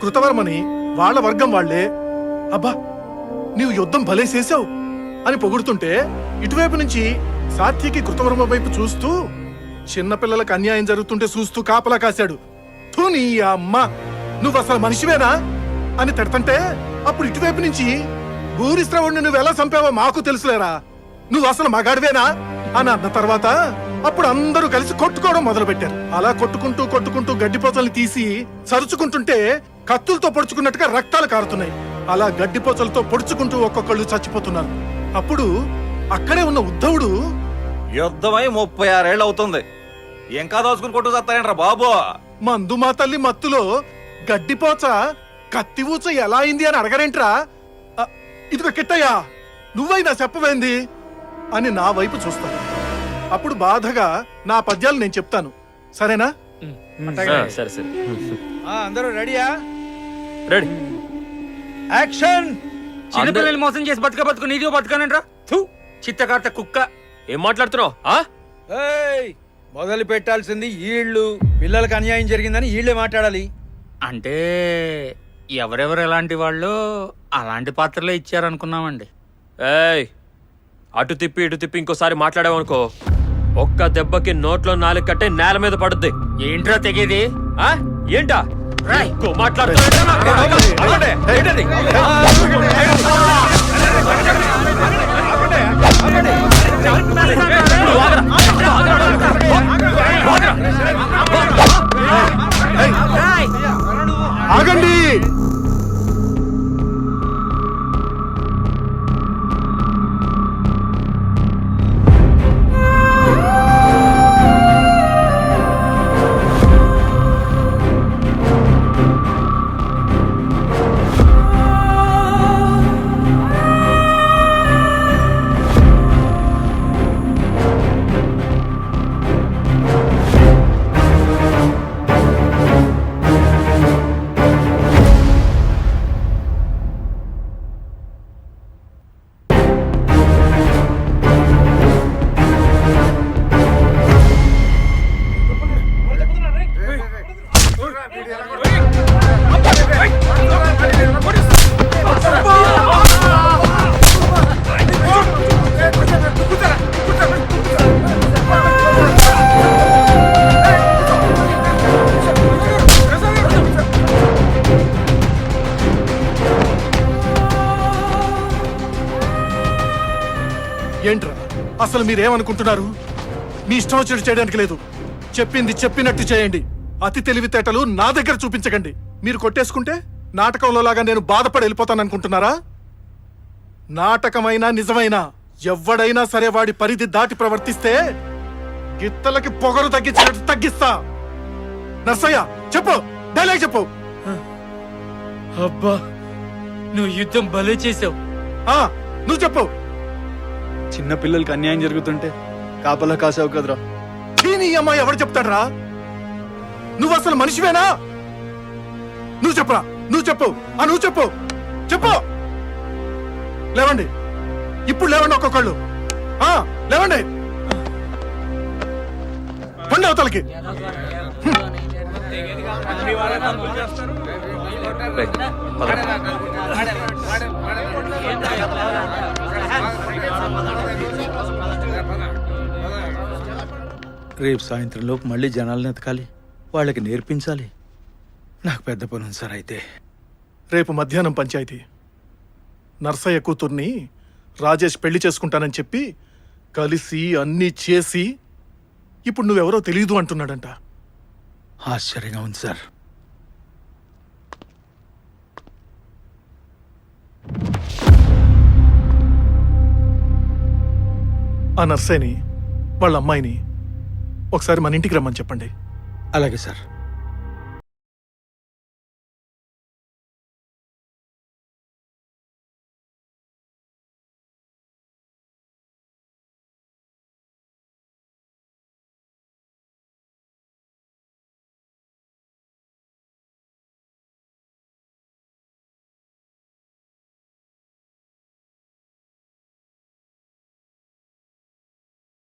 కృతవర్మని వాళ్ళ వర్గం వాళ్లే అబ్బా నీవు యుద్ధం భలే చేశావు అని పొగుడుతుంటే ఇటువైపు నుంచి సాత్యకి కృతవర్మ వైపు చూస్తూ చిన్నపిల్లలకు అన్యాయం జరుగుతుంటే చూస్తూ కాపలా కాశాడు. థూ నీ అమ్మ, నువ్వు అసలు మనిషివేనా అని తిడతంటే అప్పుడు ఇటువైపు నుంచి భూరిశ్రవుణ్ణి నువ్వెలా చంపావో మాకు తెలుసులేరా, నువ్వు అసలు మగాడివేనా అని అన్న తర్వాత అప్పుడు అందరూ కలిసి కొట్టుకోవడం మొదలు పెట్టారు. అలా కొట్టుకుంటూ కొట్టుకుంటూ గడ్డిపోచల్ని తీసి సరుచుకుంటుంటే కత్తులతో పొడుచుకున్నట్టుగా రక్తాలు కారుతున్నాయి. అలా గడ్డిపోచలతో పొడుచుకుంటూ ఒక్కొక్కళ్ళు చచ్చిపోతున్నారు. అప్పుడు అక్కడే ఉన్న ఉద్ధవుడు, యుద్ధమై 36 ఏళ్ళు అవుతుంది, ఇంకా దోచుకుని కొట్టు చస్తారేంట్రా బాబు? మందు మా తల్లి మత్తులో గడ్డిపోచ కత్తి ఊచ ఎలా అయింది అని అడగరేంట్రా? ఇదిగో కిట్టయ్యా, నువ్వైనా చెప్పవేంది అని నా వైపు చూస్తాను. అప్పుడు బాధగా నా పద్యాలు నేను చెప్తాను, సరేనా? సరే సరే అందరూ రెడీయా? రెడీ. యాక్షన్! చిన్నపిల్లలు మోసం చేసి బతుకు నీదిగో బతకానంట్రా. చిత్తకార్త కుక్క. ఏం మాట్లాడుతున్నావు? మొదలు పెట్టాల్సింది ఈళ్ళు. పిల్లలకు అన్యాయం జరిగిందని ఈళ్లే మాట్లాడాలి. అంటే ఎవరెవరు ఎలాంటి వాళ్ళు అలాంటి పాత్రలే ఇచ్చారనుకున్నామండి. ఏయ్, అటు తిప్పి ఇటు తిప్పి ఇంకోసారి మాట్లాడావనుకో ఒక్క దెబ్బకి నోట్లో 4 కట్టే నేల మీద పడుద్ది. ఏంట్రా తెగేది? ఏంటా ఆగండి! ఏంట్రా అసలు మీరేమనుకుంటున్నారు? మీ ఇష్టం వచ్చేట్టు చేయడానికి లేదు. చెప్పింది చెప్పినట్టు చేయండి. అతి తెలివితేటలు నా దగ్గర చూపించకండి. మీరు కొట్టేసుకుంటే నాటకంలో లాగా నేను బాధపడి వెళ్ళిపోతాననుకుంటున్నారా? నాటకమైనా నిజమైనా ఎవ్వడైనా సరే వాడి పరిధి దాటి ప్రవర్తిస్తే గిత్తలకి పొగరు తగ్గించినట్టు తగ్గిస్తా. నర్సయ్య చెప్పు, డైలాగ్ చెప్పు. అబ్బా, నువ్వు యుద్ధం భలే చేసావు. నువ్వు చెప్పు. చిన్న పిల్లలకి అన్యాయం జరుగుతుంటే కాపలా కాసావు కదరా. నీ అమ్మాయి ఎవరు చెప్తాడ్రా? నువ్వు అసలు మనిషివేనా? నువ్వు చెప్పరా, నువ్వు చెప్పు. నువ్వు చెప్పు, చెప్పు. లేవండి, ఇప్పుడు లేవండి ఒక్కొక్కళ్ళు. లేవండి, పండి అవతలకి. రేపు సాయంత్రం లోపు మళ్ళీ జనాలను ఎతకాలి, వాళ్ళకి నేర్పించాలి. నాకు పెద్ద పని ఉంది సార్. అయితే రేపు మధ్యాహ్నం పంచాయతీ. నర్సయ్య కూతుర్ని రాజేష్ పెళ్లి చేసుకుంటానని చెప్పి కలిసి అన్నీ చేసి ఇప్పుడు నువ్వెవరో తెలియదు అంటున్నాడంట. ఆశ్చర్యంగా ఉంది సార్. ఆ నర్సయ్యని వాళ్ళ అమ్మాయిని ఒకసారి మన ఇంటికి రమ్మని చెప్పండి. అలాగే సార్.